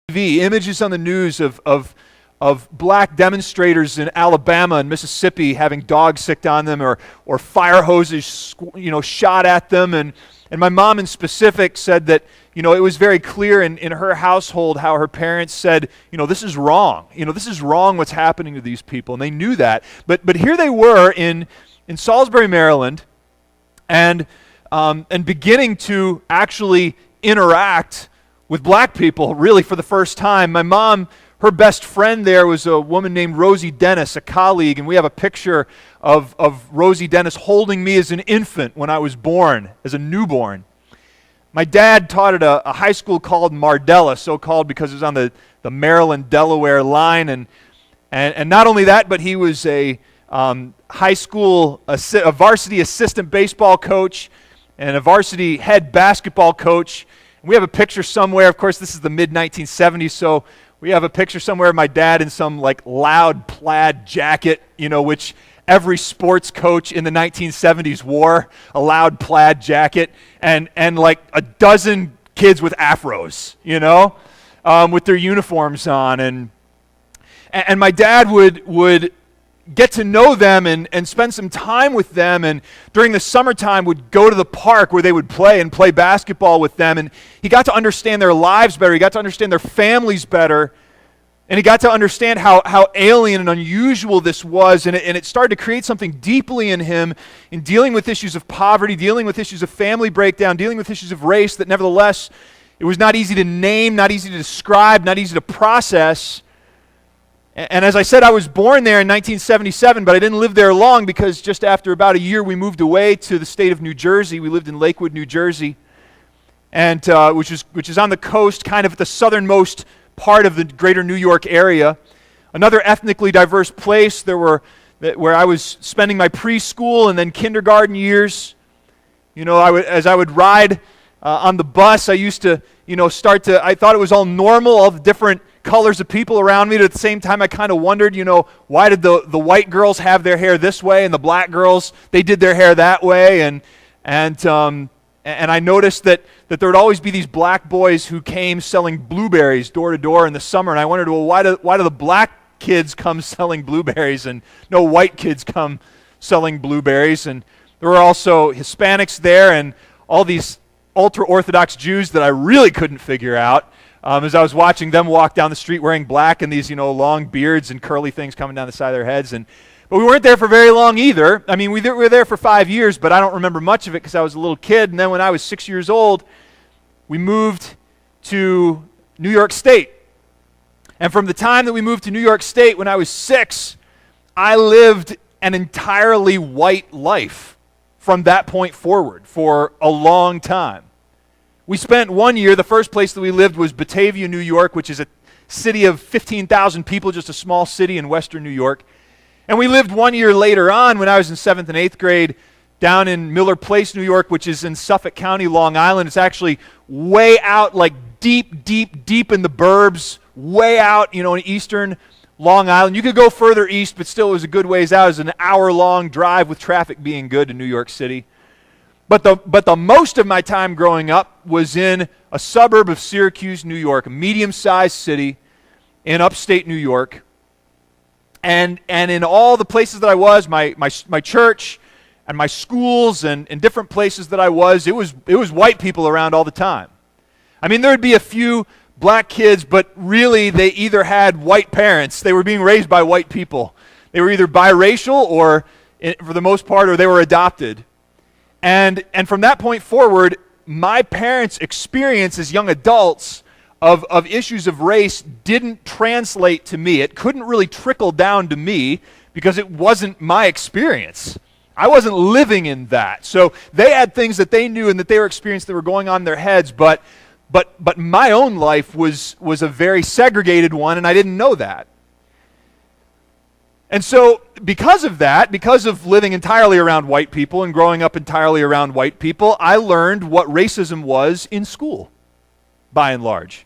Images on the news of black demonstrators in Alabama and Mississippi having dogs sicked on them, or fire hoses shot at them. And my mom in specific said that it was very clear in her household how her parents said, this is wrong. This is wrong what's happening to these people. And they knew that. But here they were in Salisbury, Maryland, and beginning to actually interact with black people really for the first time. My mom, her best friend there was a woman named Rosie Dennis, a colleague, and we have a picture of Rosie Dennis holding me as an infant when I was born, as a newborn. My dad taught at a high school called Mardella, so called because it was on the Maryland-Delaware line, and not only that, but he was a high school, a varsity assistant baseball coach and a varsity head basketball coach. And we have a picture somewhere, of course this is the mid-1970s, so we have a picture somewhere of my dad in some loud plaid jacket, which every sports coach in the 1970s wore, a loud plaid jacket, and like a dozen kids with afros, with their uniforms on. And my dad would get to know them and spend some time with them, and during the summertime would go to the park where they would play basketball with them, and he got to understand their lives better, he got to understand their families better, and he got to understand how alien and unusual this was, and it started to create something deeply in him in dealing with issues of poverty, dealing with issues of family breakdown, dealing with issues of race that nevertheless it was not easy to name, not easy to describe, not easy to process. And as I said, I was born there in 1977, but I didn't live there long because just after about a year we moved away to the state of New Jersey. We lived in Lakewood, New Jersey, and which is on the coast, kind of at the southernmost part of the greater New York area. Another ethnically diverse place. Where I was spending my preschool and then kindergarten years. As I would ride on the bus, I used to, I thought it was all normal, all the different colors of people around me, but at the same time I kind of wondered, why did the white girls have their hair this way and the black girls, they did their hair that way, and I noticed that there would always be these black boys who came selling blueberries door to door in the summer, and I wondered, well, why do the black kids come selling blueberries and no white kids come selling blueberries? And there were also Hispanics there and all these ultra-Orthodox Jews that I really couldn't figure out. As I was watching them walk down the street wearing black and these, long beards and curly things coming down the side of their heads. But we weren't there for very long either. I mean, we were there for 5 years, but I don't remember much of it because I was a little kid. And then when I was 6 years old, we moved to New York State. And from the time that we moved to New York State when I was 6, I lived an entirely white life from that point forward for a long time. We spent 1 year, the first place that we lived was Batavia, New York, which is a city of 15,000 people, just a small city in western New York. And we lived 1 year later on when I was in 7th and 8th grade down in Miller Place, New York, which is in Suffolk County, Long Island. It's actually way out, deep, deep, deep in the burbs, way out, in eastern Long Island. You could go further east, but still it was a good ways out. It was an hour-long drive with traffic being good to New York City. But the most of my time growing up was in a suburb of Syracuse, New York, a medium-sized city in upstate New York. And in all the places that I was, my church and my schools and different places that I was, it was white people around all the time. I mean, there would be a few black kids, but really they either had white parents, they were being raised by white people. They were either biracial or, for the most part, or they were adopted. And from that point forward, my parents' experience as young adults of issues of race didn't translate to me. It couldn't really trickle down to me because it wasn't my experience. I wasn't living in that. So they had things that they knew and that they were experiencing that were going on in their heads, but my own life was a very segregated one, and I didn't know that. And so because of that, because of living entirely around white people and growing up entirely around white people, I learned what racism was in school, by and large.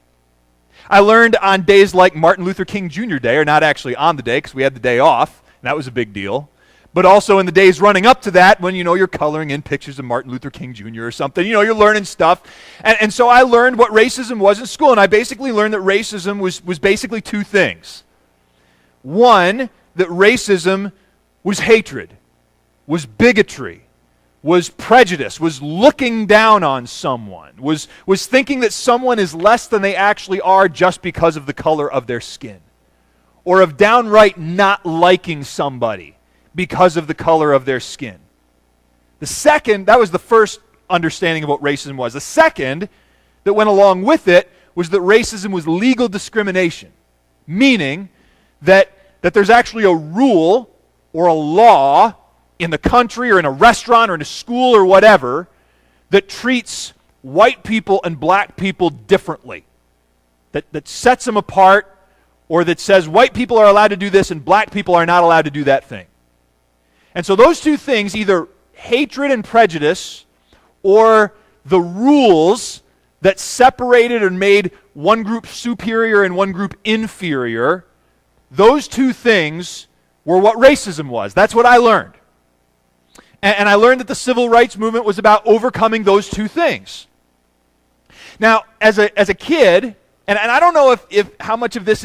I learned on days like Martin Luther King Jr. Day, or not actually on the day because we had the day off, and that was a big deal. but also in the days running up to that when, you're coloring in pictures of Martin Luther King Jr. or something. You're learning stuff. And so I learned what racism was in school, and I basically learned that racism was basically two things. One, that racism was hatred, was bigotry, was prejudice, was looking down on someone, was thinking that someone is less than they actually are just because of the color of their skin, or of downright not liking somebody because of the color of their skin. The second, that was the first understanding of what racism was. The second that went along with it was that racism was legal discrimination, meaning that there's actually a rule or a law in the country or in a restaurant or in a school or whatever that treats white people and black people differently, that sets them apart, or that says white people are allowed to do this and black people are not allowed to do that thing. And so those two things, either hatred and prejudice or the rules that separated and made one group superior and one group inferior, those two things were what racism was. That's what I learned. And I learned that the civil rights movement was about overcoming those two things. Now, as a kid, and I don't know if how much of this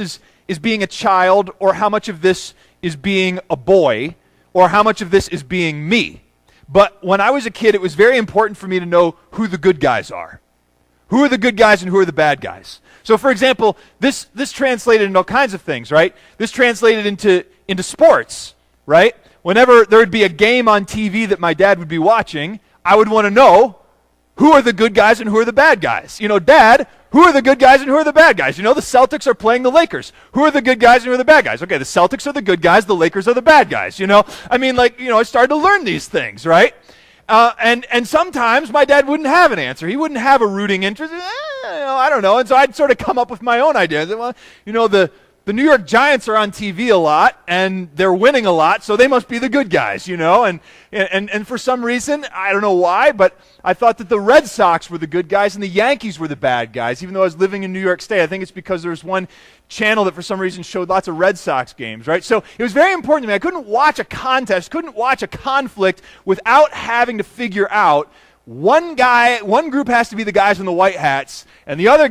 is being a child, or how much of this is being a boy, or how much of this is being me. But when I was a kid, it was very important for me to know who the good guys are. Who are the good guys and who are the bad guys? So, for example, this translated into all kinds of things, right? This translated into sports, right? Whenever there would be a game on TV that my dad would be watching, I would want to know who are the good guys and who are the bad guys. Dad, who are the good guys and who are the bad guys? The Celtics are playing the Lakers. Who are the good guys and who are the bad guys? Okay, the Celtics are the good guys, the Lakers are the bad guys. I started to learn these things, right? And sometimes my dad wouldn't have an answer. He wouldn't have a rooting interest. I don't know. And so I'd sort of come up with my own ideas. Well, the New York Giants are on TV a lot, and they're winning a lot, so they must be the good guys, And for some reason, I don't know why, but I thought that the Red Sox were the good guys and the Yankees were the bad guys, even though I was living in New York State. I think it's because there was one channel that for some reason showed lots of Red Sox games, right? So it was very important to me. I couldn't watch a contest, couldn't watch a conflict without having to figure out one group has to be the guys in the white hats, and the other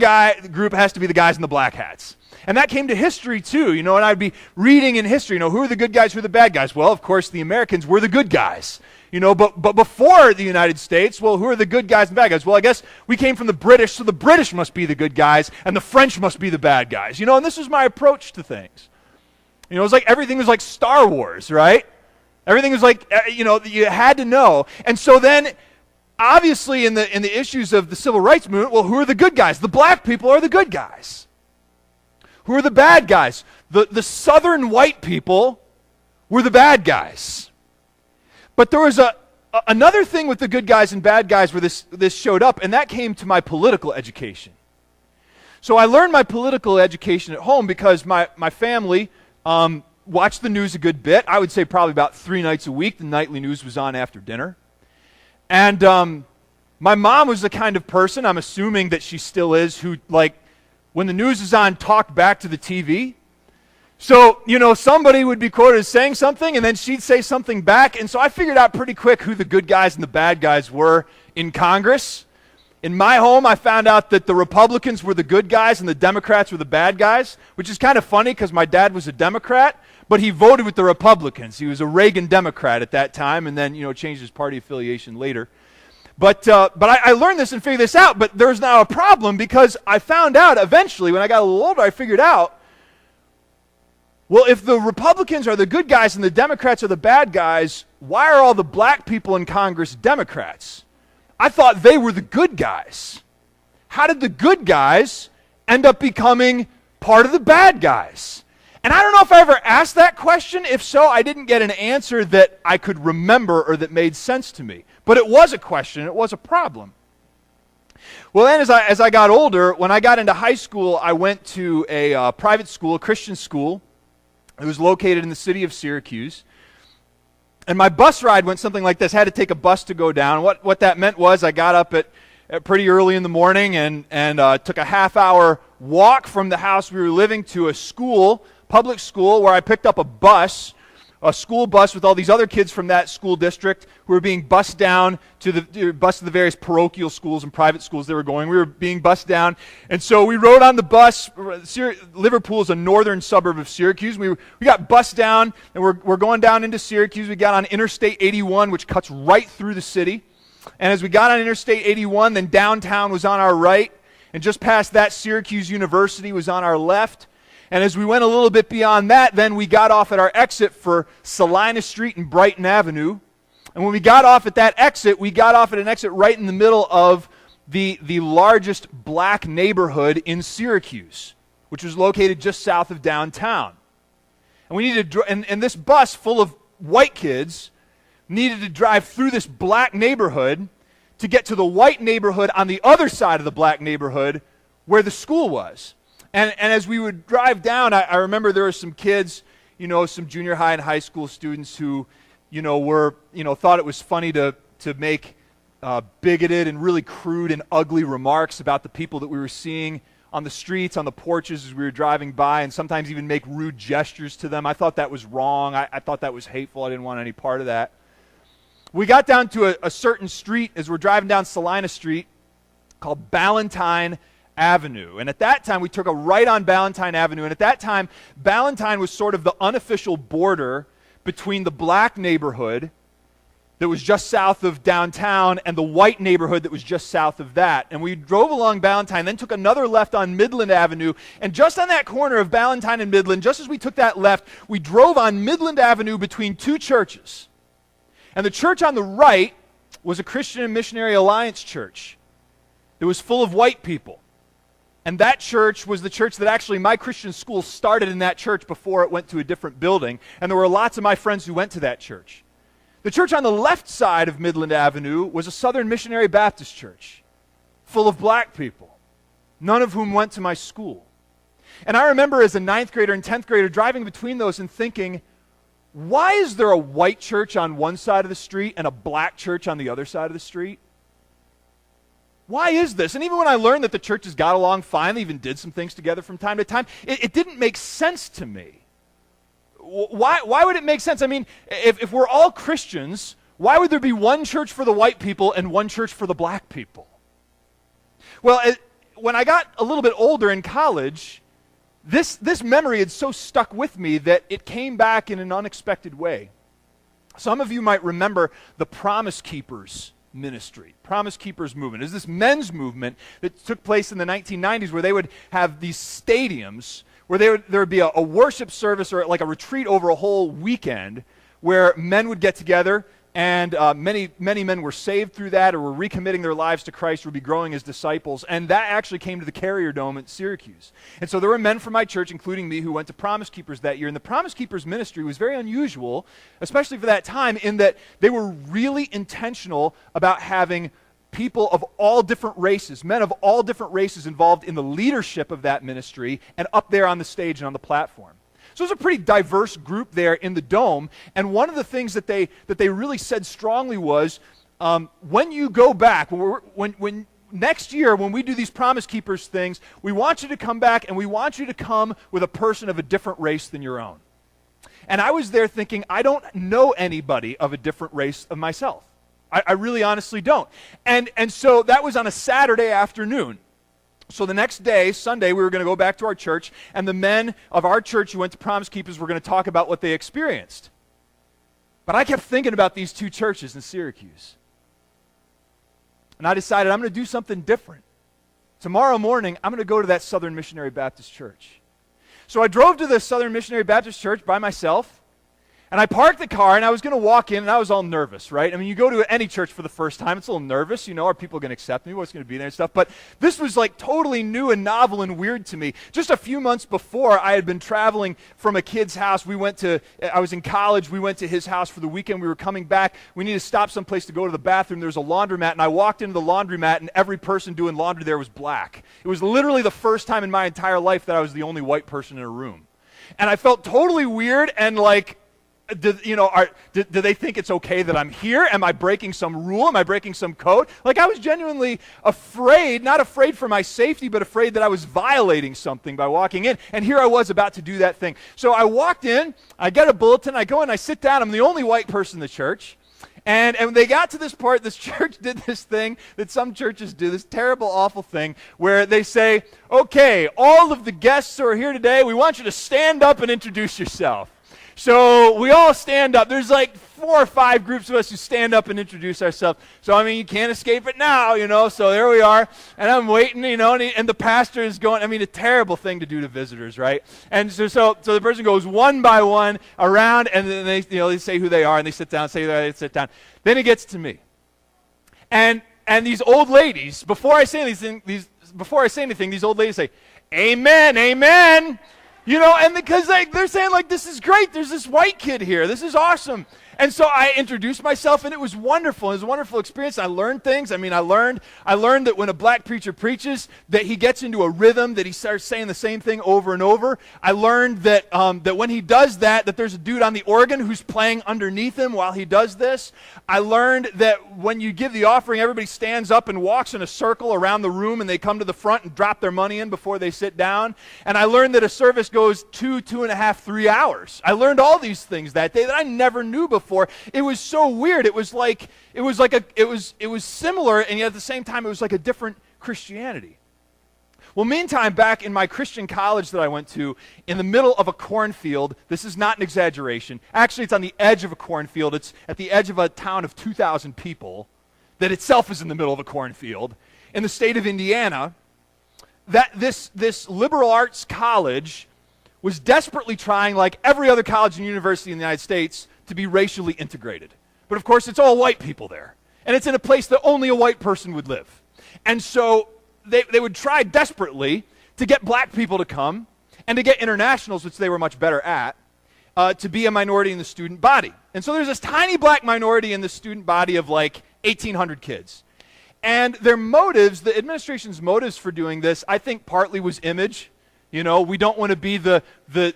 group has to be the guys in the black hats. And that came to history too, and I'd be reading in history, who are the good guys, who are the bad guys? Well, of course, the Americans were the good guys, but before the United States, well, who are the good guys and bad guys? Well, I guess we came from the British, so the British must be the good guys, and the French must be the bad guys, and this was my approach to things. It was like everything was like Star Wars, right? Everything was like, you had to know. And so then, obviously, in the issues of the civil rights movement, well, who are the good guys? The black people are the good guys. Who are the bad guys? The southern white people were the bad guys. But there was another thing with the good guys and bad guys where this showed up, and that came to my political education. So I learned my political education at home because my family watched the news a good bit. I would say probably about 3 nights a week. The nightly news was on after dinner. And my mom was the kind of person, I'm assuming that she still is, who, when the news is on, talked back to the TV. So, somebody would be quoted as saying something, and then she'd say something back. And so I figured out pretty quick who the good guys and the bad guys were in Congress. In my home, I found out that the Republicans were the good guys and the Democrats were the bad guys, which is kind of funny because my dad was a Democrat, but he voted with the Republicans. He was a Reagan Democrat at that time, and then, changed his party affiliation later. But I learned this and figured this out, but there's now a problem because I found out eventually, when I got a little older, I figured out, well, if the Republicans are the good guys and the Democrats are the bad guys, why are all the black people in Congress Democrats? I thought they were the good guys. How did the good guys end up becoming part of the bad guys? And I don't know if I ever asked that question. If so, I didn't get an answer that I could remember or that made sense to me. But it was a question. It was a problem. Well, then as I got older, when I got into high school, I went to a private school, a Christian school. It was located in the city of Syracuse. And my bus ride went something like this. I had to take a bus to go down. What that meant was I got up at pretty early in the morning and took a half-hour walk from the house we were living to a school, public school, where I picked up a bus a school bus with all these other kids from that school district who were being bused down to the various parochial schools and private schools they were going. We were being bused down. And so we rode on the bus. Liverpool is a northern suburb of Syracuse. We got bused down, and we're going down into Syracuse. We got on Interstate 81, which cuts right through the city. And as we got on Interstate 81, then downtown was on our right. And just past that, Syracuse University was on our left. And as we went a little bit beyond that, then we got off at our exit for Salina Street and Brighton Avenue. And when we got off at that exit, we got off at an exit right in the middle of the largest black neighborhood in Syracuse, which was located just south of downtown. And we needed and this bus full of white kids needed to drive through this black neighborhood to get to the white neighborhood on the other side of the black neighborhood where the school was. And as we would drive down, I remember there were some kids, some junior high and high school students who, thought it was funny to make bigoted and really crude and ugly remarks about the people that we were seeing on the streets, on the porches as we were driving by, and sometimes even make rude gestures to them. I thought that was wrong. I thought that was hateful. I didn't want any part of that. We got down to a certain street as we're driving down Salina Street called Ballantyne Avenue. And at that time, we took a right on Ballantyne Avenue. And at that time, Ballantyne was sort of the unofficial border between the black neighborhood that was just south of downtown and the white neighborhood that was just south of that. And we drove along Ballantyne, then took another left on Midland Avenue. And just on that corner of Ballantyne and Midland, just as we took that left, we drove on Midland Avenue between two churches. And the church on the right was a Christian and Missionary Alliance church. It was full of white people. And that church was the church that actually my Christian school started in that church before it went to a different building. And there were lots of my friends who went to that church. The church on the left side of Midland Avenue was a Southern Missionary Baptist church, full of black people, none of whom went to my school. And I remember as a 9th grader and 10th grader driving between those and thinking, why is there a white church on one side of the street and a black church on the other side of the street? Why is this? And even when I learned that the churches got along fine, they even did some things together from time to time, it didn't make sense to me. Why would it make sense? I mean, if we're all Christians, why would there be one church for the white people and one church for the black people? Well, when I got a little bit older in college, this memory had so stuck with me that it came back in an unexpected way. Some of you might remember the Promise Keepers ministry, Promise Keepers movement. Is this men's movement that took place in the 1990s where they would have these stadiums where there would be a worship service or like a retreat over a whole weekend where men would get together and many men were saved through that or were recommitting their lives to Christ, would be growing as disciples. And that actually came to the Carrier Dome at Syracuse. And so there were men from my church, including me, who went to Promise Keepers that year. And the Promise Keepers ministry was very unusual, especially for that time, in that they were really intentional about having people of all different races, men of all different races involved in the leadership of that ministry and up there on the stage and on the platform. So it was a pretty diverse group there in the dome, and one of the things that they really said strongly was, when you go back, when next year when we do these Promise Keepers things, we want you to come back and we want you to come with a person of a different race than your own. And I was there thinking, I don't know anybody of a different race of myself. I really honestly don't. And so that was on a Saturday afternoon. So the next day, Sunday, we were going to go back to our church, and the men of our church who went to Promise Keepers were going to talk about what they experienced. But I kept thinking about these two churches in Syracuse. And I decided I'm going to do something different. Tomorrow morning, I'm going to go to that Southern Missionary Baptist Church. So I drove to the Southern Missionary Baptist Church by myself, and I parked the car, and I was going to walk in, and I was all nervous, right? I mean, you go to any church for the first time, it's a little nervous, are people going to accept me? What's going to be there and stuff? But this was like totally new and novel and weird to me. Just a few months before, I had been traveling from a kid's house. I was in college, we went to his house for the weekend, we were coming back. We needed to stop someplace to go to the bathroom. There was a laundromat, and I walked into the laundromat, and every person doing laundry there was black. It was literally the first time in my entire life that I was the only white person in a room. And I felt totally weird and like Do they think it's okay that I'm here? Am I breaking some rule? Am I breaking some code? Like, I was genuinely afraid, not afraid for my safety, but afraid that I was violating something by walking in. And here I was about to do that thing. So I walked in, I get a bulletin, I go in, I sit down. I'm the only white person in the church. And when they got to this part, this church did this thing that some churches do, this terrible, awful thing, where they say, okay, all of the guests who are here today, we want you to stand up and introduce yourself. So we all stand up. There's like 4 or 5 groups of us who stand up and introduce ourselves. So, I mean, you can't escape it now, So there we are. And I'm waiting, and the pastor is going, a terrible thing to do to visitors, right? And so the person goes one by one around, and then they say who they are, and they sit down, say who they sit down. Then it gets to me. And these old ladies, before I say anything, these old ladies say, amen, amen. And because they're saying, this is great. There's this white kid here. This is awesome. And so I introduced myself, and it was wonderful. It was a wonderful experience. I learned things. I learned that when a black preacher preaches, that he gets into a rhythm, that he starts saying the same thing over and over. I learned that when he does that there's a dude on the organ who's playing underneath him while he does this. I learned that when you give the offering, everybody stands up and walks in a circle around the room, and they come to the front and drop their money in before they sit down. And I learned that a service goes 2.5, 3 hours. I learned all these things that day that I never knew before. It was so weird. It was similar, and yet at the same time it was like a different Christianity. Well, meantime, back in my Christian college that I went to, in the middle of a cornfield, this is not an exaggeration. Actually, it's on the edge of a cornfield. It's at the edge of a town of 2,000 people that itself is in the middle of a cornfield in the state of Indiana. That this liberal arts college was desperately trying, like every other college and university in the United States, to be racially integrated. But of course, it's all white people there. And it's in a place that only a white person would live. And so they would try desperately to get black people to come and to get internationals, which they were much better at, to be a minority in the student body. And so there's this tiny black minority in the student body of like 1,800 kids. And their motives, the administration's motives for doing this, I think partly was image. We don't want to be the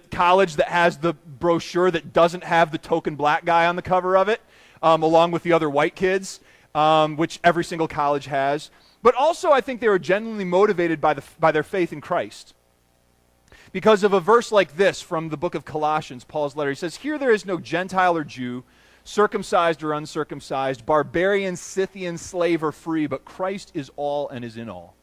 college that has the brochure that doesn't have the token black guy on the cover of it, along with the other white kids, which every single college has. But also, I think they were genuinely motivated by their faith in Christ. Because of a verse like this from the book of Colossians, Paul's letter. He says, here there is no Gentile or Jew, circumcised or uncircumcised, barbarian, Scythian, slave or free, but Christ is all and is in all.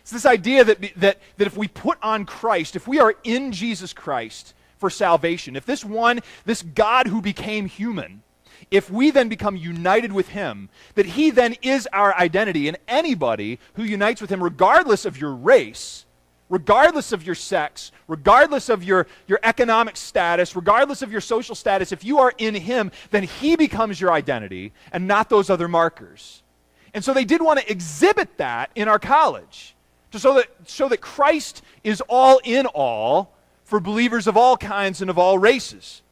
It's this idea that if we put on Christ, if we are in Jesus Christ for salvation, if this God who became human, if we then become united with him, that he then is our identity, and anybody who unites with him, regardless of your race, regardless of your sex, regardless of your economic status, regardless of your social status, if you are in him, then he becomes your identity and not those other markers. And so they did want to exhibit that in our college. So that Christ is all in all for believers of all kinds and of all races.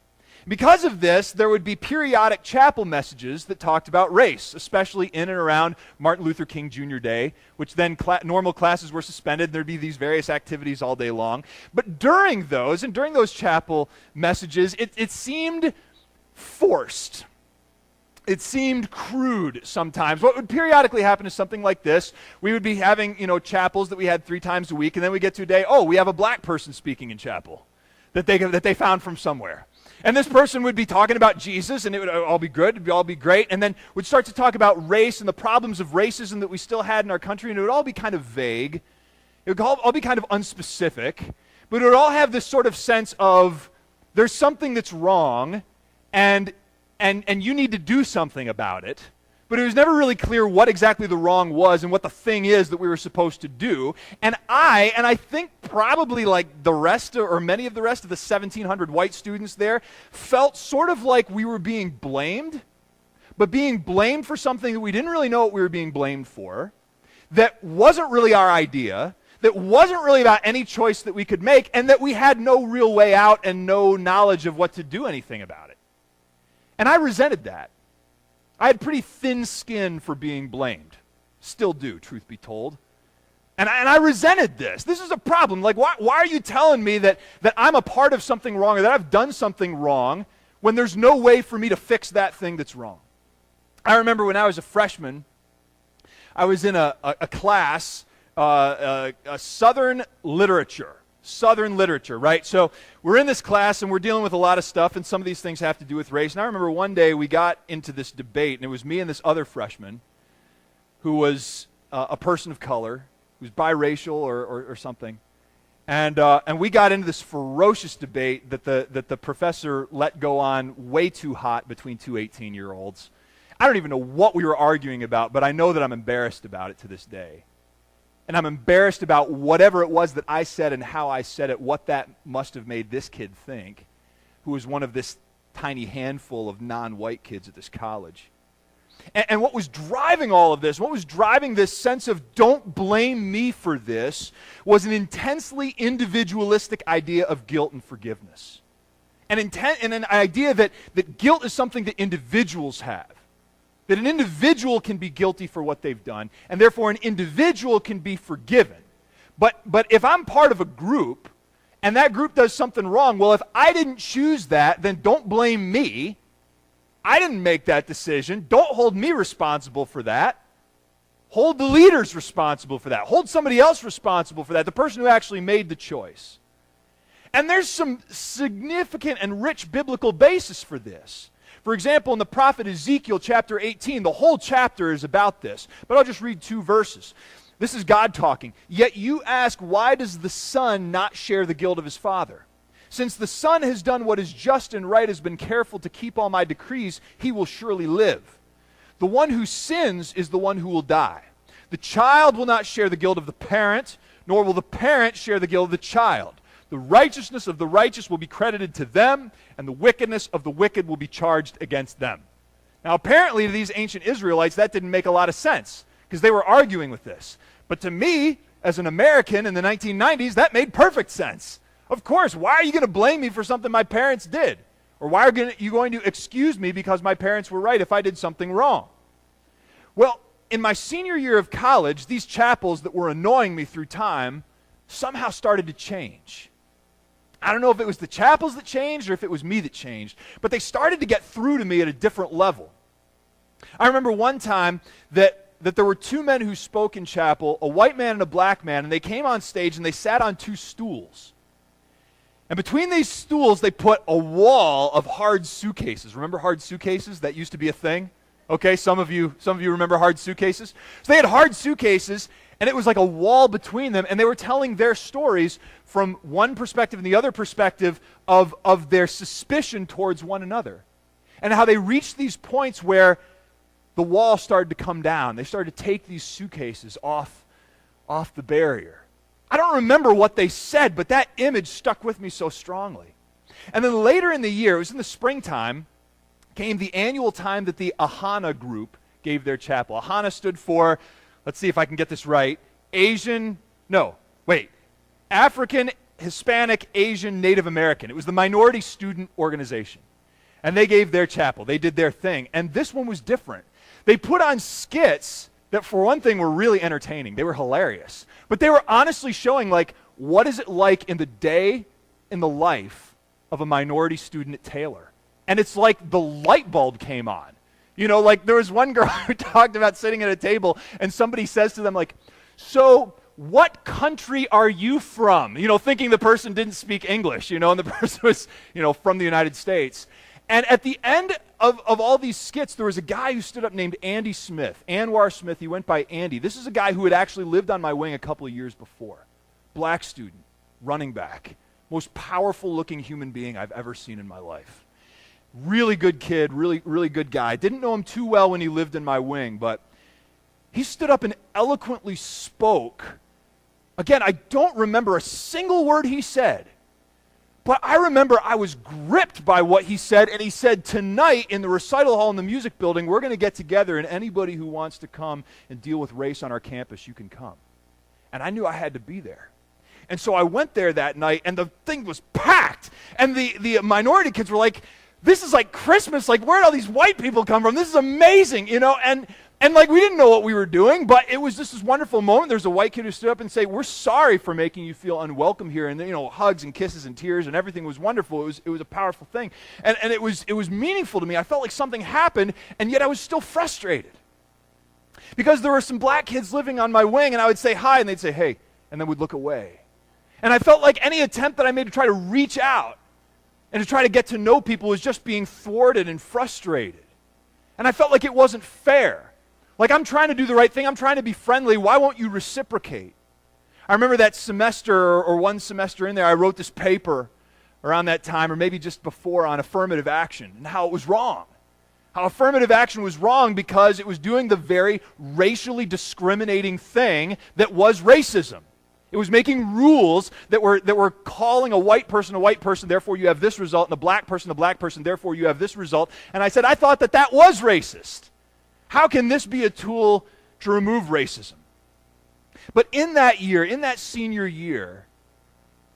Because of this, there would be periodic chapel messages that talked about race, especially in and around Martin Luther King Jr. Day, which then normal classes were suspended. There'd be these various activities all day long. But during those chapel messages, it seemed forced. It seemed crude sometimes. What would periodically happen is something like this. We would be having, chapels that we had 3 times a week, and then we get to a day, we have a black person speaking in chapel that they found from somewhere. And this person would be talking about Jesus, and it would all be good, it would all be great, and then would start to talk about race and the problems of racism that we still had in our country, and it would all be kind of vague. It would all be kind of unspecific, but it would all have this sort of sense of there's something that's wrong, and you need to do something about it. But it was never really clear what exactly the wrong was and what the thing is that we were supposed to do. And I think probably like the rest or many of the rest of the 1,700 white students there felt sort of like we were being blamed, but being blamed for something that we didn't really know what we were being blamed for, that wasn't really our idea, that wasn't really about any choice that we could make, and that we had no real way out and no knowledge of what to do anything about it. And I resented that. I had pretty thin skin for being blamed. Still do, truth be told. And I resented this. This is a problem. Like, why are you telling me that I'm a part of something wrong or that I've done something wrong when there's no way for me to fix that thing that's wrong. I remember when I was a freshman, I was in a class, a Southern literature, right? So we're in this class, and we're dealing with a lot of stuff, and some of these things have to do with race. And I remember one day we got into this debate, and it was me and this other freshman who was a person of color, who's biracial or something. And we got into this ferocious debate that the professor let go on way too hot between two 18-year-olds. I don't even know what we were arguing about, but I know that I'm embarrassed about it to this day. And I'm embarrassed about whatever it was that I said and how I said it, what that must have made this kid think, who was one of this tiny handful of non-white kids at this college. And what was driving all of this, what was driving this sense of don't blame me for this, was an intensely individualistic idea of guilt and forgiveness. And an idea that guilt is something that individuals have. That an individual can be guilty for what they've done, and therefore an individual can be forgiven. But if I'm part of a group, and that group does something wrong, well, if I didn't choose that, then don't blame me. I didn't make that decision. Don't hold me responsible for that. Hold the leaders responsible for that. Hold somebody else responsible for that, the person who actually made the choice. And there's some significant and rich biblical basis for this. For example, in the prophet Ezekiel chapter 18, the whole chapter is about this. But I'll just read 2 verses. This is God talking. Yet you ask, why does the son not share the guilt of his father? Since the son has done what is just and right, has been careful to keep all my decrees, he will surely live. The one who sins is the one who will die. The child will not share the guilt of the parent, nor will the parent share the guilt of the child. The righteousness of the righteous will be credited to them, and the wickedness of the wicked will be charged against them. Now, apparently to these ancient Israelites, that didn't make a lot of sense, because they were arguing with this. But to me, as an American in the 1990s, that made perfect sense. Of course, why are you going to blame me for something my parents did? Or why are you going to excuse me because my parents were right if I did something wrong? Well, in my senior year of college, these chapels that were annoying me through time somehow started to change. I don't know if it was the chapels that changed or if it was me that changed, but they started to get through to me at a different level. I remember one time that there were 2 men who spoke in chapel, a white man and a black man, and they came on stage and they sat on 2 stools. And between these stools, they put a wall of hard suitcases. Remember hard suitcases? That used to be a thing. Okay, some of you remember hard suitcases. So they had hard suitcases, and it was like a wall between them, and they were telling their stories from one perspective and the other perspective of their suspicion towards one another. And how they reached these points where the wall started to come down. They started to take these suitcases off the barrier. I don't remember what they said, but that image stuck with me so strongly. And then later in the year, it was in the springtime, came the annual time that the Ahana group gave their chapel. Ahana stood for, let's see if I can get this right, African, Hispanic, Asian, Native American. It was the minority student organization. And they gave their chapel. They did their thing. And this one was different. They put on skits that, for one thing, were really entertaining. They were hilarious. But they were honestly showing, like, what is it like in the day, in the life of a minority student at Taylor? And it's like the light bulb came on. You know, like there was one girl who talked about sitting at a table and somebody says to them, like, so what country are you from? You know, thinking the person didn't speak English, you know, and the person was, you know, from the United States. And at the end of all these skits, there was a guy who stood up named Andy Smith, Anwar Smith. He went by Andy. This is a guy who had actually lived on my wing a couple of years before. Black student, running back, most powerful looking human being I've ever seen in my life. Really good kid, really, really good guy. Didn't know him too well when he lived in my wing, but he stood up and eloquently spoke. Again, I don't remember a single word he said, but I remember I was gripped by what he said, and he said, tonight in the recital hall in the music building, we're going to get together, and anybody who wants to come and deal with race on our campus, you can come. And I knew I had to be there. And so I went there that night, and the thing was packed, and the minority kids were like, this is like Christmas, like where'd all these white people come from? This is amazing, you know, and And like we didn't know what we were doing, but it was just this wonderful moment. There's a white kid who stood up and said, "We're sorry for making you feel unwelcome here." And hugs and kisses and tears and everything was wonderful. It was a powerful thing. And it was meaningful to me. I felt like something happened, and yet I was still frustrated. Because there were some black kids living on my wing, and I would say hi, and they'd say, "Hey," and then we'd look away. And I felt like any attempt that I made to try to reach out and to try to get to know people was just being thwarted and frustrated. And I felt like it wasn't fair. Like, I'm trying to do the right thing. I'm trying to be friendly. Why won't you reciprocate? I remember that semester or one semester in there, I wrote this paper around that time, or maybe just before, on affirmative action and how it was wrong. How affirmative action was wrong because it was doing the very racially discriminating thing that was racism. It was making rules that were calling a white person, therefore you have this result, and a black person, therefore you have this result. And I said, I thought that was racist. How can this be a tool to remove racism? But in that year, in that senior year,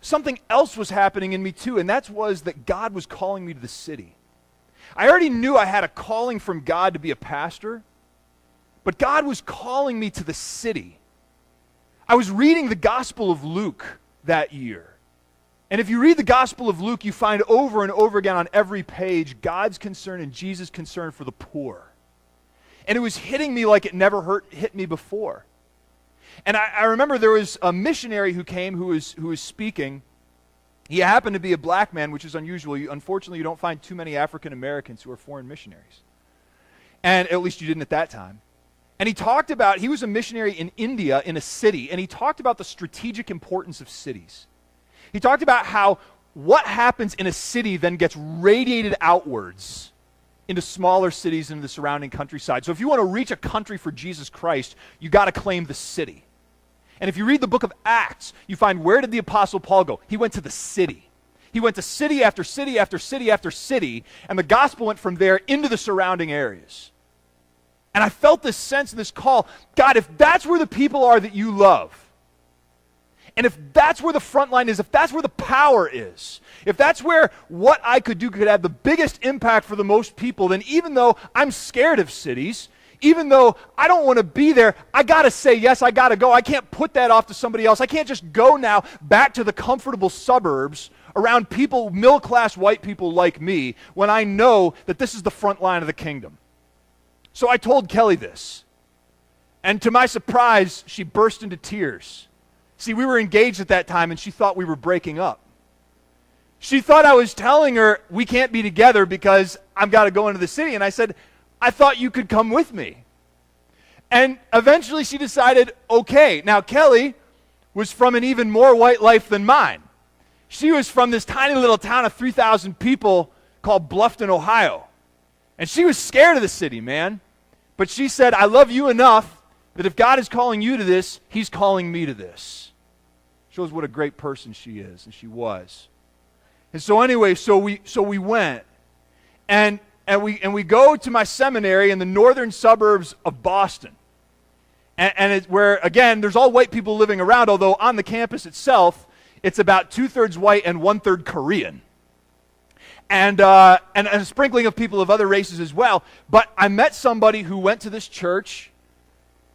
something else was happening in me too, and that was that God was calling me to the city. I already knew I had a calling from God to be a pastor, but God was calling me to the city. I was reading the Gospel of Luke that year. And if you read the Gospel of Luke, you find over and over again on every page God's concern and Jesus' concern for the poor. And it was hitting me like it never hit me before. And I remember there was a missionary who came who was speaking. He happened to be a black man, which is unusual. Unfortunately, you don't find too many African Americans who are foreign missionaries. And at least you didn't at that time. And he was a missionary in India in a city, and he talked about the strategic importance of cities. He talked about how what happens in a city then gets radiated outwards into smaller cities and the surrounding countryside. So if you want to reach a country for Jesus Christ, you got to claim the city. And if you read the book of Acts, you find, where did the Apostle Paul go? He went to the city. He went to city after city after city after city, and the gospel went from there into the surrounding areas. And I felt this sense and this call, God, if that's where the people are that you love, and if that's where the front line is, if that's where the power is, if that's where what I could do could have the biggest impact for the most people, then even though I'm scared of cities, even though I don't want to be there, I got to say yes, I got to go. I can't put that off to somebody else. I can't just go now back to the comfortable suburbs around people, middle-class white people like me, when I know that this is the front line of the kingdom. So I told Kelly this, and to my surprise, she burst into tears. See, we were engaged at that time, and she thought we were breaking up. She thought I was telling her, we can't be together because I've got to go into the city. And I said, I thought you could come with me. And eventually she decided, okay. Now, Kelly was from an even more white life than mine. She was from this tiny little town of 3,000 people called Bluffton, Ohio. And she was scared of the city, man. But she said, I love you enough that if God is calling you to this, he's calling me to this. Shows what a great person she is, and she was. And so anyway, so we went, and we go to my seminary in the northern suburbs of Boston. And it's where, again, there's all white people living around, although on the campus itself, it's about 2/3 white and 1/3 Korean. And a sprinkling of people of other races as well. But I met somebody who went to this church.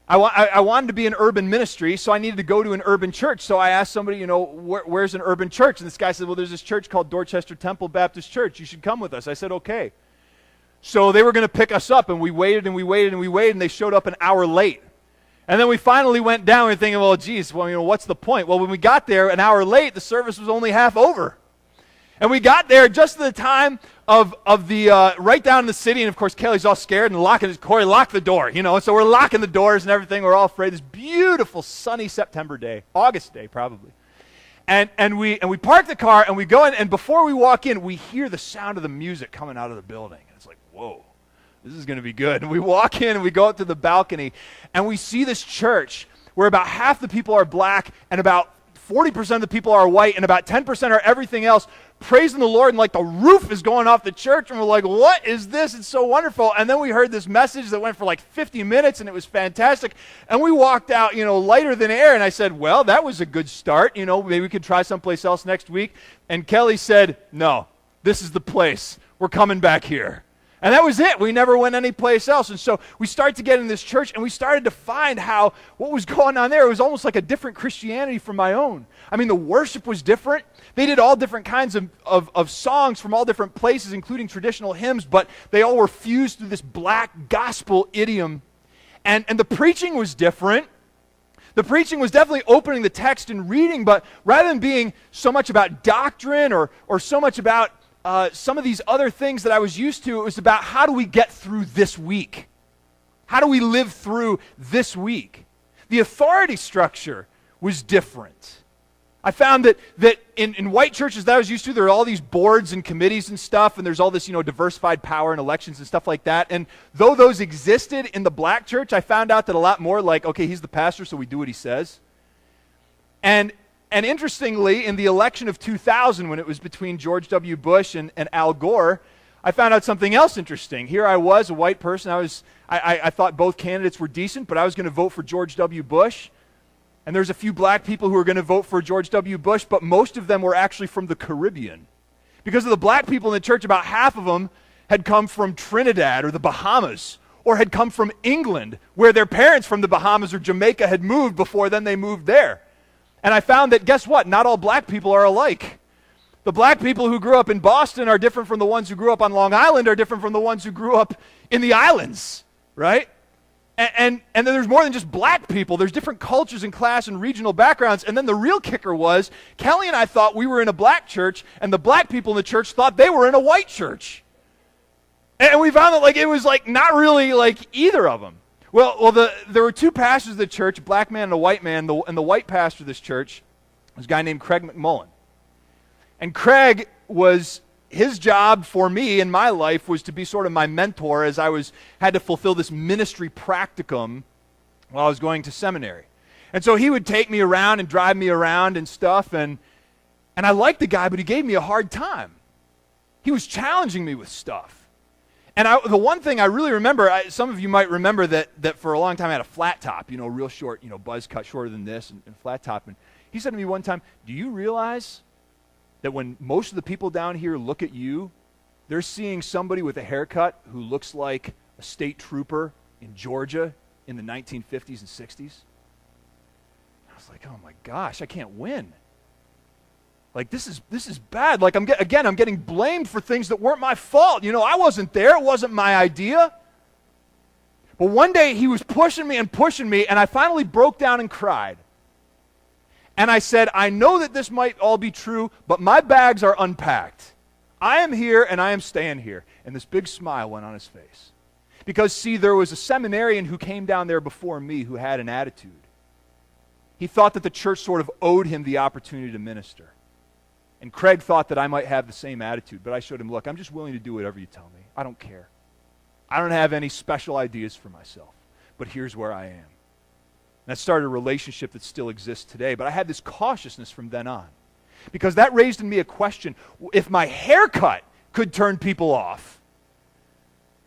I wanted to be in urban ministry, so I needed to go to an urban church. So I asked somebody, where's an urban church? And this guy said, well, there's this church called Dorchester Temple Baptist Church. You should come with us. I said, okay. So they were going to pick us up, and we waited, and they showed up an hour late. And then we finally went down, and we're thinking, well, geez, what's the point? Well, when we got there an hour late, the service was only half over. And we got there just at the time of the, right down in the city, and of course Kelly's all scared and Corey, lock the door, so we're locking the doors and everything. We're all afraid. This beautiful sunny September day, August day probably. And we park the car and we go in, and before we walk in, we hear the sound of the music coming out of the building. And it's like, whoa, this is going to be good. And we walk in and we go up to the balcony, and we see this church where about half the people are black and about 40% of the people are white and about 10% are everything else, praising the Lord, and like the roof is going off the church, and we're like, what is this? It's so wonderful. And then we heard this message that went for like 50 minutes, and it was fantastic. And we walked out, lighter than air, and I said, well, that was a good start. Maybe we could try someplace else next week. And Kelly said, no, this is the place. We're coming back here. And that was it. We never went anyplace else. And so we started to get in this church, and we started to find how what was going on there, it was almost like a different Christianity from my own. I mean, the worship was different. They did all different kinds of songs from all different places, including traditional hymns, but they all were fused through this black gospel idiom. And the preaching was different. The preaching was definitely opening the text and reading, but rather than being so much about doctrine or so much about some of these other things that I was used to, it was about how do we get through this week? How do we live through this week? The authority structure was different. I found that in white churches that I was used to, there are all these boards and committees and stuff, and there's all this, diversified power and elections and stuff like that. And though those existed in the black church, I found out that a lot more like, okay, he's the pastor, so we do what he says. And interestingly, in the election of 2000, when it was between George W. Bush and Al Gore, I found out something else interesting. Here I was, a white person. I thought both candidates were decent, but I was going to vote for George W. Bush. And there's a few black people who were going to vote for George W. Bush, but most of them were actually from the Caribbean. Because of the black people in the church, about half of them had come from Trinidad or the Bahamas, or had come from England, where their parents from the Bahamas or Jamaica had moved before then they moved there. And I found that, guess what? Not all black people are alike. The black people who grew up in Boston are different from the ones who grew up on Long Island, are different from the ones who grew up in the islands, right? And then there's more than just black people. There's different cultures and class and regional backgrounds. And then the real kicker was, Kelly and I thought we were in a black church, and the black people in the church thought they were in a white church. And we found that it was not really either of them. Well, there were two pastors of the church, a black man and a white man, and the white pastor of this church was a guy named Craig McMullen. And Craig his job for me in my life was to be sort of my mentor as I had to fulfill this ministry practicum while I was going to seminary. And so he would take me around and drive me around and stuff, and I liked the guy, but he gave me a hard time. He was challenging me with stuff. And the one thing I really remember, some of you might remember that for a long time I had a flat top, real short, buzz cut shorter than this and flat top. And he said to me one time, "Do you realize that when most of the people down here look at you, they're seeing somebody with a haircut who looks like a state trooper in Georgia in the 1950s and 60s? I was like, oh my gosh, I can't win. This is bad. I'm getting blamed for things that weren't my fault. I wasn't there. It wasn't my idea. But one day he was pushing me, and I finally broke down and cried. And I said, I know that this might all be true, but my bags are unpacked. I am here, and I am staying here. And this big smile went on his face. Because, see, there was a seminarian who came down there before me who had an attitude. He thought that the church sort of owed him the opportunity to minister. And Craig thought that I might have the same attitude, but I showed him, look, I'm just willing to do whatever you tell me. I don't care. I don't have any special ideas for myself, but here's where I am. That started a relationship that still exists today. But I had this cautiousness from then on. Because that raised in me a question. If my haircut could turn people off,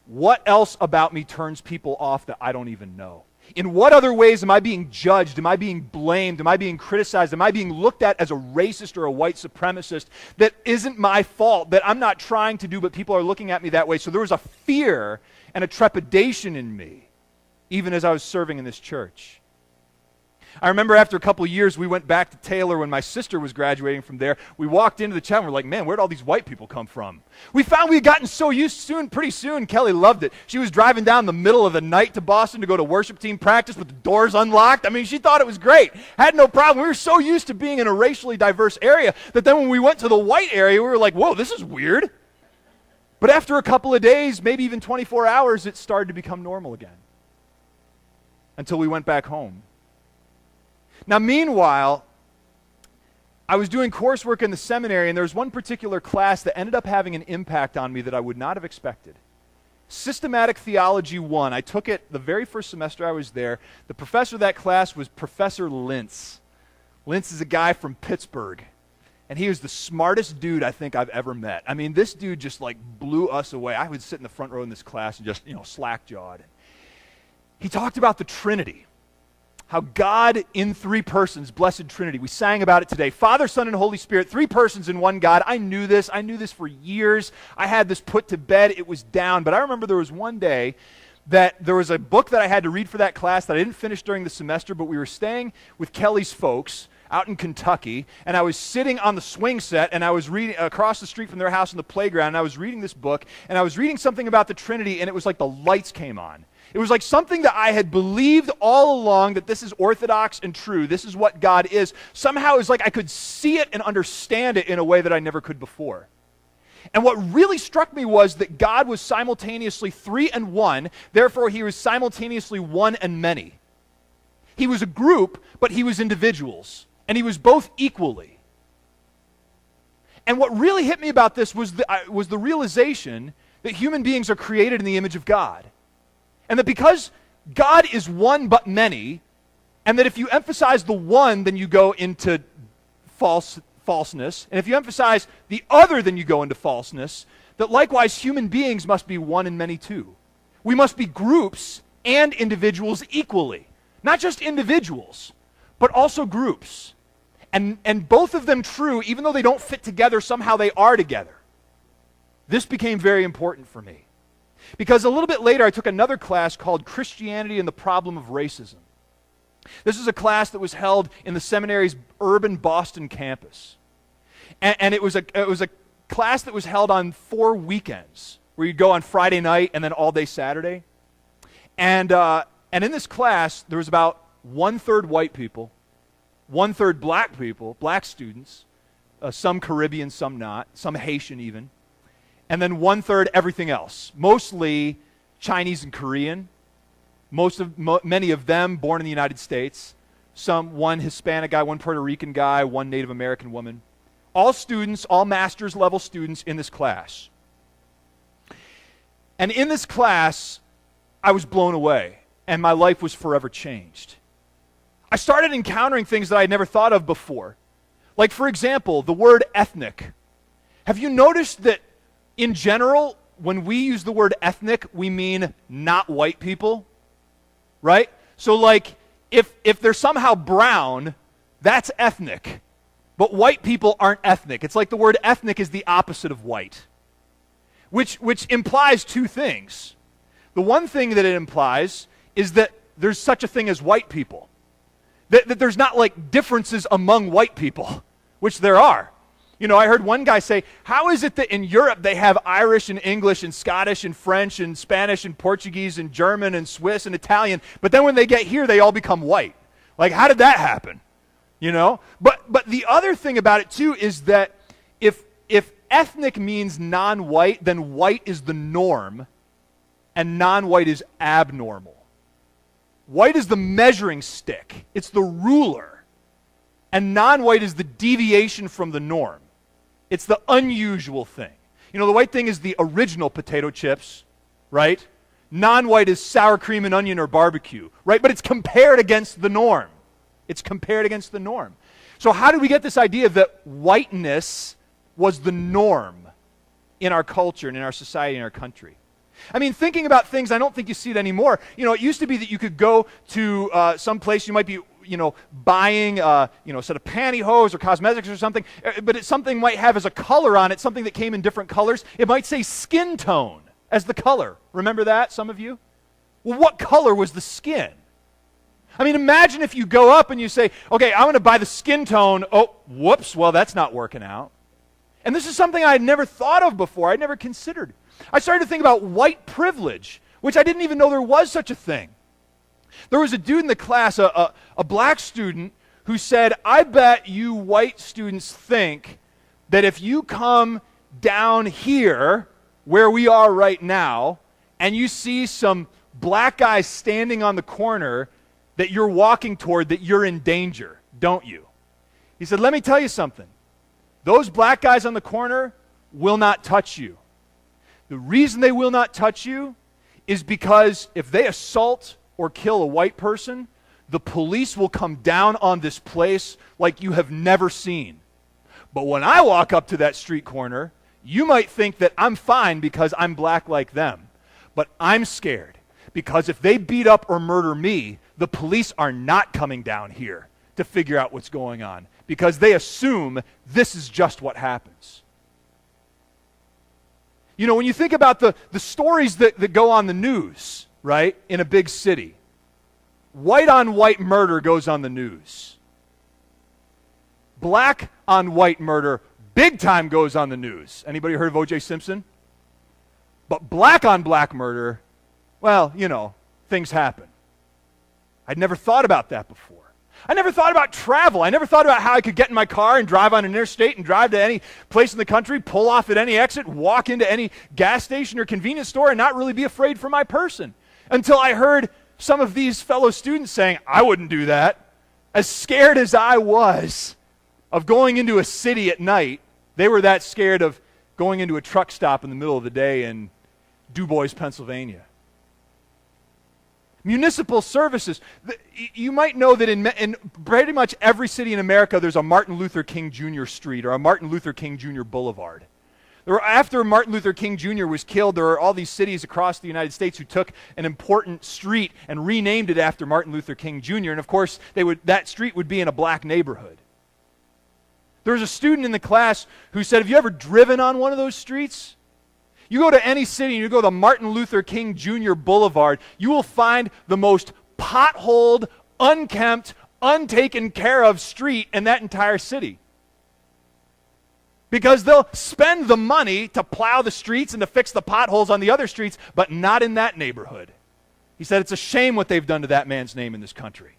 what else about me turns people off that I don't even know? In what other ways am I being judged? Am I being blamed? Am I being criticized? Am I being looked at as a racist or a white supremacist that isn't my fault, that I'm not trying to do, but people are looking at me that way? So there was a fear and a trepidation in me, even as I was serving in this church. I remember after a couple of years, we went back to Taylor when my sister was graduating from there. We walked into the chapel, and we're like, man, where'd all these white people come from? We found we had gotten so used pretty soon, Kelly loved it. She was driving down the middle of the night to Boston to go to worship team practice with the doors unlocked. I mean, she thought it was great. Had no problem. We were so used to being in a racially diverse area that then when we went to the white area, we were like, whoa, this is weird. But after a couple of days, maybe even 24 hours, it started to become normal again. Until we went back home. Now, meanwhile, I was doing coursework in the seminary, and there was one particular class that ended up having an impact on me that I would not have expected. Systematic Theology 1. I took it the very first semester I was there. The professor of that class was Professor Lintz. Lintz is a guy from Pittsburgh, and he was the smartest dude I think I've ever met. I mean, this dude just blew us away. I would sit in the front row in this class and just, slack-jawed. He talked about the Trinity. how God in three persons, blessed Trinity, we sang about it today. Father, Son, and Holy Spirit, three persons in one God. I knew this for years. I had this put to bed. It was down. But I remember there was one day that there was a book that I had to read for that class that I didn't finish during the semester, but we were staying with Kelly's folks out in Kentucky, and I was sitting on the swing set, and I was reading across the street from their house in the playground, and I was reading this book, and I was reading something about the Trinity, and it was like the lights came on. It was like something that I had believed all along, that this is orthodox and true, this is what God is. Somehow it was like I could see it and understand it in a way that I never could before. And what really struck me was that God was simultaneously three and one, therefore he was simultaneously one and many. He was a group, but he was individuals, and he was both equally. And what really hit me about this was the realization that human beings are created in the image of God. And that because God is one but many, and that if you emphasize the one, then you go into falseness, and if you emphasize the other, then you go into falseness, that likewise human beings must be one and many too. We must be groups and individuals equally. Not just individuals, but also groups. And both of them true, even though they don't fit together, somehow they are together. This became very important for me. Because a little bit later, I took another class called Christianity and the Problem of Racism. This is a class that was held in the seminary's urban Boston campus. And it was a class that was held on 4 weekends, where you'd go on Friday night and then all day Saturday. And in this class, there was about 1/3 white people, 1/3 black people, black students, some Caribbean, some not, some Haitian even, and then 1/3 everything else, mostly Chinese and Korean, many of them born in the United States, one Hispanic guy, one Puerto Rican guy, one Native American woman. All students, all master's level students in this class. And in this class, I was blown away, and my life was forever changed. I started encountering things that I had never thought of before. Like, for example, the word ethnic. Have you noticed that in general, when we use the word ethnic, we mean not white people? Right? So like, if they're somehow brown, that's ethnic. But white people aren't ethnic. It's like the word ethnic is the opposite of white. Which implies two things. The one thing that it implies is that there's such a thing as white people. That there's not like differences among white people, which there are. You know, I heard one guy say, how is it that in Europe they have Irish and English and Scottish and French and Spanish and Portuguese and German and Swiss and Italian, but then when they get here they all become white? Like, how did that happen? You know? But the other thing about it too is that if ethnic means non-white, then white is the norm and non-white is abnormal. White is the measuring stick. It's the ruler. And non-white is the deviation from the norm. It's the unusual thing. You know, the white thing is the original potato chips, right? Non-white is sour cream and onion or barbecue, right? But it's compared against the norm. It's compared against the norm. So how did we get this idea that whiteness was the norm in our culture and in our society and our country? I mean, thinking about things, I don't think you see it anymore. You know, it used to be that you could go to some place, you might be, buying, a set of pantyhose or cosmetics or something, but something might have as a color on it, something that came in different colors. It might say skin tone as the color. Remember that, some of you? Well, what color was the skin? I mean, imagine if you go up and you say, okay, I'm going to buy the skin tone. Oh, whoops, well, that's not working out. And this is something I had never thought of before. I'd never considered. I started to think about white privilege, which I didn't even know there was such a thing. There was a dude in the class, a black student, who said, I bet you white students think that if you come down here, where we are right now, and you see some black guys standing on the corner that you're walking toward, that you're in danger, don't you? He said, let me tell you something. Those black guys on the corner will not touch you. The reason they will not touch you is because if they assault or kill a white person, the police will come down on this place like you have never seen. But when I walk up to that street corner, you might think that I'm fine because I'm black like them. But I'm scared because if they beat up or murder me, the police are not coming down here to figure out what's going on because they assume this is just what happens. You know, when you think about the stories that go on the news, right, in a big city, white on white murder goes on the news. Black on white murder, big time, goes on the news. Anybody heard of O.J. Simpson? But black on black murder, well, you know, things happen. I'd never thought about that before. I never thought about travel. I never thought about how I could get in my car and drive on an interstate and drive to any place in the country, pull off at any exit, walk into any gas station or convenience store and not really be afraid for my person. Until I heard some of these fellow students saying, I wouldn't do that. As scared as I was of going into a city at night, they were that scared of going into a truck stop in the middle of the day in DuBois, Pennsylvania. Municipal services. You might know that in pretty much every city in America, there's a Martin Luther King Jr. Street or a Martin Luther King Jr. Boulevard. After Martin Luther King Jr. was killed, there are all these cities across the United States who took an important street and renamed it after Martin Luther King Jr. And of course, that street would be in a black neighborhood. There was a student in the class who said, have you ever driven on one of those streets? You go to any city and you go to Martin Luther King Jr. Boulevard, you will find the most potholed, unkempt, untaken care of street in that entire city. Because they'll spend the money to plow the streets and to fix the potholes on the other streets, but not in that neighborhood. He said it's a shame what they've done to that man's name in this country.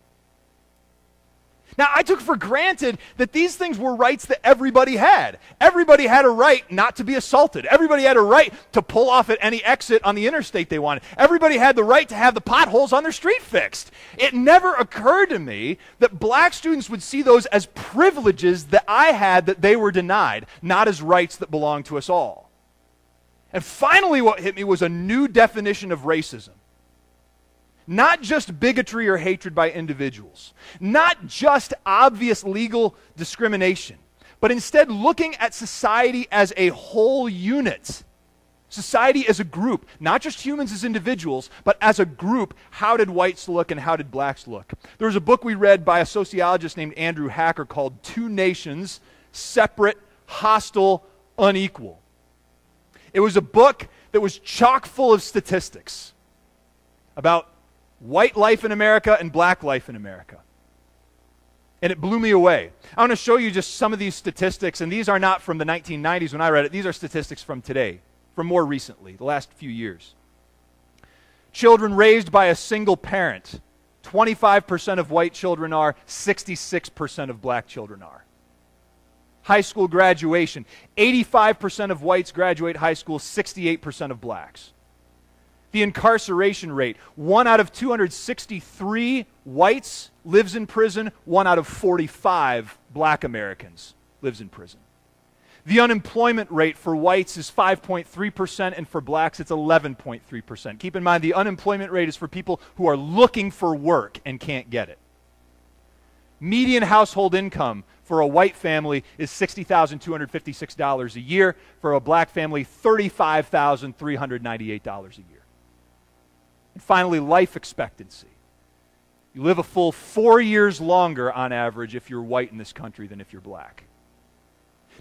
Now, I took for granted that these things were rights that everybody had. Everybody had a right not to be assaulted. Everybody had a right to pull off at any exit on the interstate they wanted. Everybody had the right to have the potholes on their street fixed. It never occurred to me that black students would see those as privileges that I had that they were denied, not as rights that belonged to us all. And finally, what hit me was a new definition of racism. Not just bigotry or hatred by individuals. Not just obvious legal discrimination. But instead looking at society as a whole unit. Society as a group. Not just humans as individuals, but as a group. How did whites look and how did blacks look? There was a book we read by a sociologist named Andrew Hacker called Two Nations, Separate, Hostile, Unequal. It was a book that was chock full of statistics about white life in America and black life in America. And it blew me away. I want to show you just some of these statistics, and these are not from the 1990s when I read it. These are statistics from today, from more recently, the last few years. Children raised by a single parent, 25% of white children are, 66% of black children are. High school graduation, 85% of whites graduate high school, 68% of blacks. The incarceration rate, 1 out of 263 whites lives in prison, 1 out of 45 black Americans lives in prison. The unemployment rate for whites is 5.3%, and for blacks it's 11.3%. Keep in mind, the unemployment rate is for people who are looking for work and can't get it. Median household income for a white family is $60,256 a year. For a black family, $35,398 a year. And finally, life expectancy. You live a full 4 years longer on average if you're white in this country than if you're black.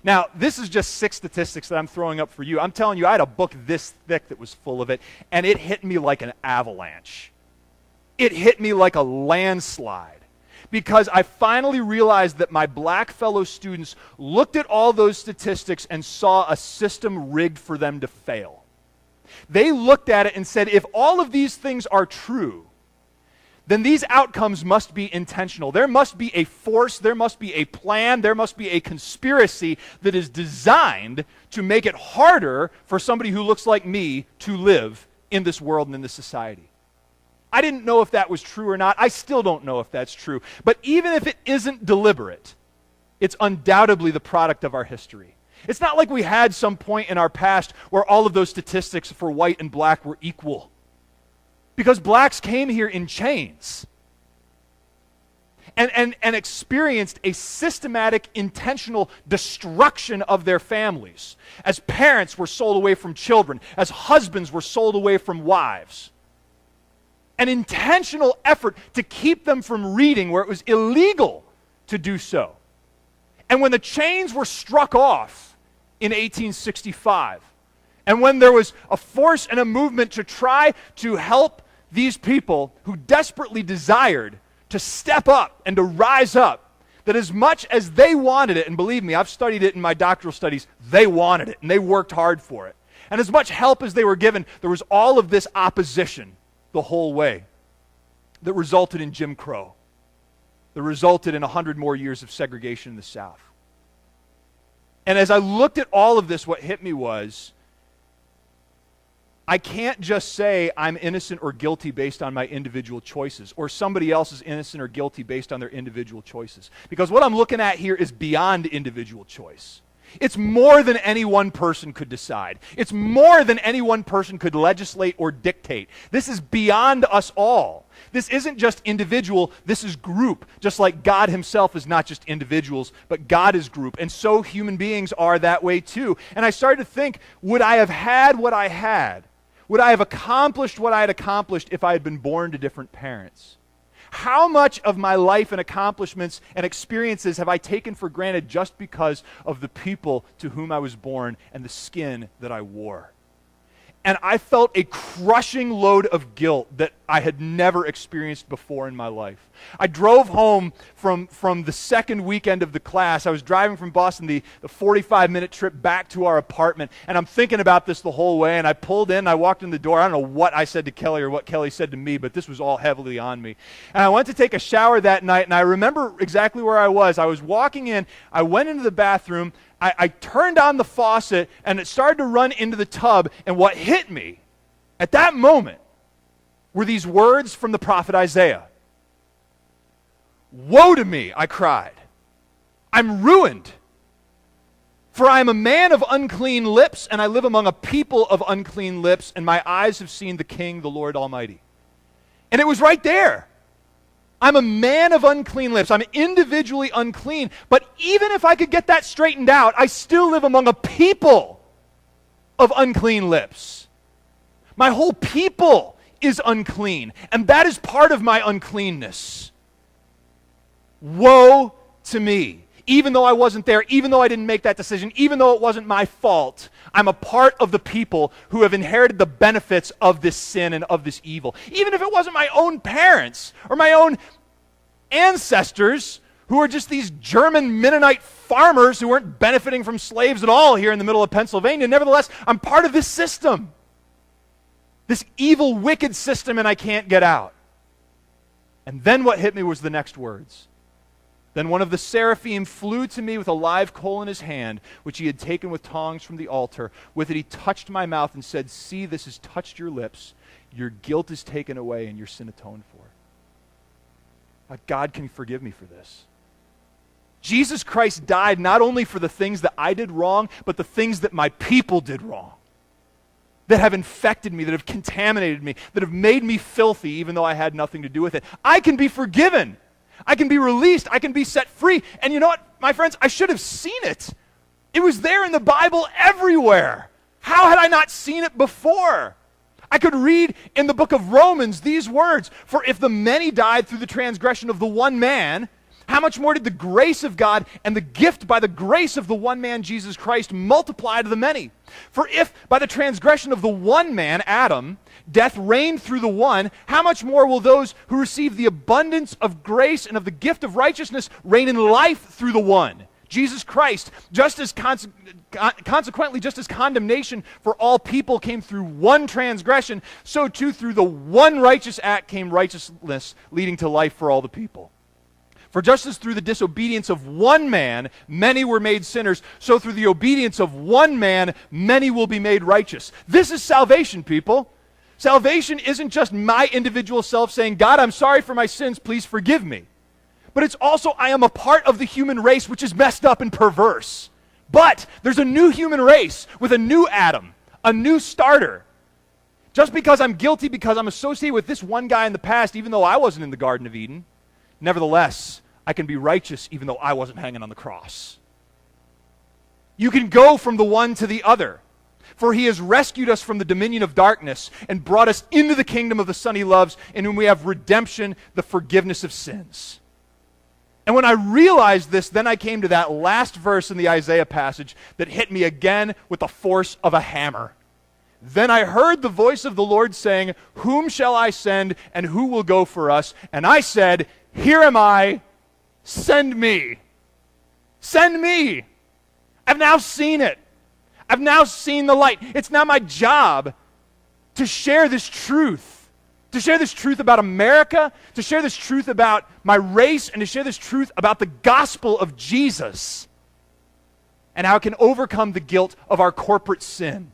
Now, this is just 6 statistics that I'm throwing up for you. I'm telling you, I had a book this thick that was full of it, and it hit me like an avalanche. It hit me like a landslide. Because I finally realized that my black fellow students looked at all those statistics and saw a system rigged for them to fail. They looked at it and said, if all of these things are true, then these outcomes must be intentional. There must be a force, there must be a plan, there must be a conspiracy that is designed to make it harder for somebody who looks like me to live in this world and in this society. I didn't know if that was true or not. I still don't know if that's true. But even if it isn't deliberate, it's undoubtedly the product of our history. It's not like we had some point in our past where all of those statistics for white and black were equal. Because blacks came here in chains and experienced a systematic, intentional destruction of their families. As parents were sold away from children, as husbands were sold away from wives. an intentional effort to keep them from reading where it was illegal to do so. And when the chains were struck off in 1865, and when there was a force and a movement to try to help these people who desperately desired to step up and to rise up, that as much as they wanted it, and believe me, I've studied it in my doctoral studies, they wanted it, and they worked hard for it. And as much help as they were given, there was all of this opposition the whole way that resulted in Jim Crow, that resulted in 100 more years of segregation in the South. And as I looked at all of this, what hit me was, I can't just say I'm innocent or guilty based on my individual choices, or somebody else is innocent or guilty based on their individual choices. Because what I'm looking at here is beyond individual choice. It's more than any one person could decide. It's more than any one person could legislate or dictate. This is beyond us all. This isn't just individual, this is group. Just like God himself is not just individuals, but God is group. And so human beings are that way too. And I started to think, would I have had what I had? Would I have accomplished what I had accomplished if I had been born to different parents? How much of my life and accomplishments and experiences have I taken for granted just because of the people to whom I was born and the skin that I wore? And I felt a crushing load of guilt that I had never experienced before in my life. I drove home from the second weekend of the class. I was driving from Boston, the 45-minute trip back to our apartment, and I'm thinking about this the whole way, and I pulled in, I walked in the door. I don't know what I said to Kelly or what Kelly said to me, but this was all heavily on me. And I went to take a shower that night, and I remember exactly where I was. I was walking in, I went into the bathroom, I turned on the faucet, and it started to run into the tub, and what hit me at that moment were these words from the prophet Isaiah. "Woe to me," I cried. "I'm ruined, for I am a man of unclean lips, and I live among a people of unclean lips, and my eyes have seen the King, the Lord Almighty." And it was right there. I'm a man of unclean lips. I'm individually unclean. But even if I could get that straightened out, I still live among a people of unclean lips. My whole people is unclean, and that is part of my uncleanness. Woe to me. Even though I wasn't there, even though I didn't make that decision, even though it wasn't my fault, I'm a part of the people who have inherited the benefits of this sin and of this evil. Even if it wasn't my own parents or my own ancestors who are just these German Mennonite farmers who weren't benefiting from slaves at all here in the middle of Pennsylvania, nevertheless, I'm part of this system. This evil, wicked system, and I can't get out. And then what hit me was the next words. Then one of the seraphim flew to me with a live coal in his hand, which he had taken with tongs from the altar. With it he touched my mouth and said, "See, this has touched your lips. Your guilt is taken away and your sin atoned for." God can forgive me for this. Jesus Christ died not only for the things that I did wrong, but the things that my people did wrong, that have infected me, that have contaminated me, that have made me filthy even though I had nothing to do with it. I can be forgiven. I can be released. I can be set free. And you know what, my friends? I should have seen it. It was there in the Bible everywhere. How had I not seen it before? I could read in the book of Romans these words, "For if the many died through the transgression of the one man, how much more did the grace of God and the gift by the grace of the one man, Jesus Christ, multiply to the many? For if by the transgression of the one man, Adam, death reigned through the one, how much more will those who receive the abundance of grace and of the gift of righteousness reign in life through the one, Jesus Christ? Just as consequently, just as condemnation for all people came through one transgression, so too through the one righteous act came righteousness, leading to life for all the people. For just as through the disobedience of one man, many were made sinners, so through the obedience of one man, many will be made righteous." This is salvation, people. Salvation isn't just my individual self saying, "God, I'm sorry for my sins, please forgive me." But it's also, I am a part of the human race which is messed up and perverse. But there's a new human race with a new Adam, a new starter. Just because I'm guilty because I'm associated with this one guy in the past, even though I wasn't in the Garden of Eden, nevertheless, I can be righteous even though I wasn't hanging on the cross. You can go from the one to the other. For he has rescued us from the dominion of darkness and brought us into the kingdom of the Son he loves, in whom we have redemption, the forgiveness of sins. And when I realized this, then I came to that last verse in the Isaiah passage that hit me again with the force of a hammer. Then I heard the voice of the Lord saying, "Whom shall I send, and who will go for us?" And I said, "Here am I, send me." Send me. I've now seen it. I've now seen the light. It's now my job to share this truth. To share this truth about America, to share this truth about my race, and to share this truth about the gospel of Jesus and how it can overcome the guilt of our corporate sin.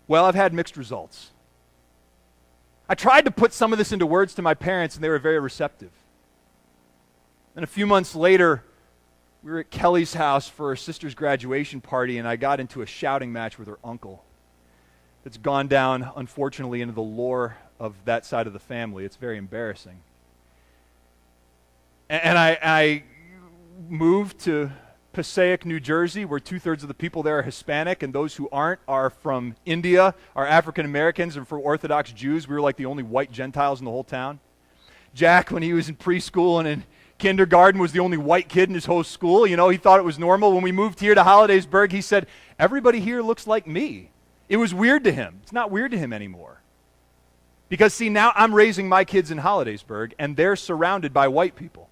Well, I've had mixed results. I tried to put some of this into words to my parents, and they were very receptive. And a few months later, we were at Kelly's house for her sister's graduation party, and I got into a shouting match with her uncle. It's gone down, unfortunately, into the lore of that side of the family. It's very embarrassing. And I moved to Passaic, New Jersey, where 2/3 of the people there are Hispanic, and those who aren't are from India, are African Americans, and for Orthodox Jews, we were like the only white Gentiles in the whole town. Jack, when he was in preschool and in kindergarten, was the only white kid in his whole school. You know, he thought it was normal. When we moved here to Hollidaysburg, he said, "Everybody here looks like me." It was weird to him. It's not weird to him anymore. Because, see, now I'm raising my kids in Hollidaysburg, and they're surrounded by white people.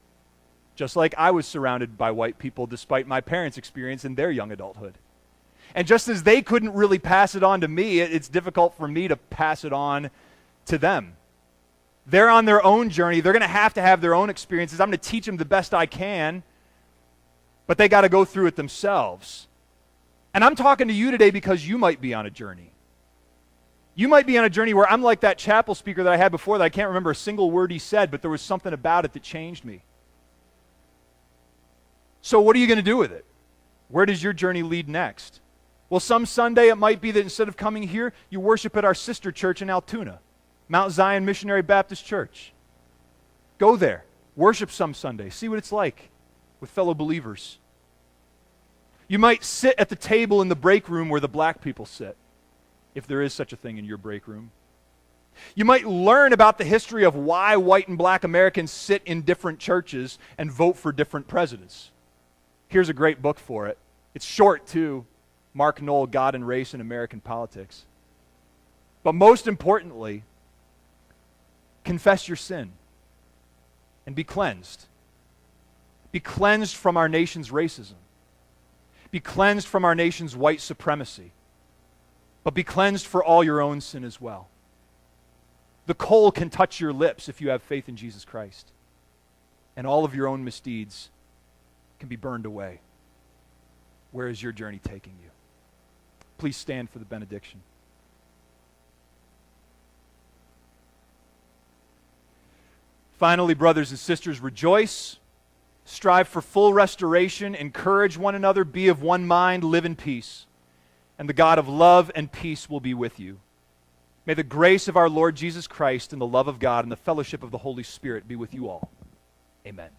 Just like I was surrounded by white people despite my parents' experience in their young adulthood. And just as they couldn't really pass it on to me, it's difficult for me to pass it on to them. They're on their own journey. They're going to have their own experiences. I'm going to teach them the best I can, but they got to go through it themselves. And I'm talking to you today because you might be on a journey. You might be on a journey where I'm like that chapel speaker that I had before that I can't remember a single word he said, but there was something about it that changed me. So what are you going to do with it? Where does your journey lead next? Well, some Sunday it might be that instead of coming here, you worship at our sister church in Altoona, Mount Zion Missionary Baptist Church. Go there. Worship some Sunday. See what it's like with fellow believers. You might sit at the table in the break room where the black people sit, if there is such a thing in your break room. You might learn about the history of why white and black Americans sit in different churches and vote for different presidents. Here's a great book for it. It's short, too. Mark Knoll, God and Race in American Politics. But most importantly, confess your sin and be cleansed. Be cleansed from our nation's racism. Be cleansed from our nation's white supremacy. But be cleansed for all your own sin as well. The coal can touch your lips if you have faith in Jesus Christ. And all of your own misdeeds can be burned away. Where is your journey taking you? Please stand for the benediction. Finally, brothers and sisters, rejoice, strive for full restoration, encourage one another, be of one mind, live in peace. And the God of love and peace will be with you. May the grace of our Lord Jesus Christ and the love of God and the fellowship of the Holy Spirit be with you all. Amen.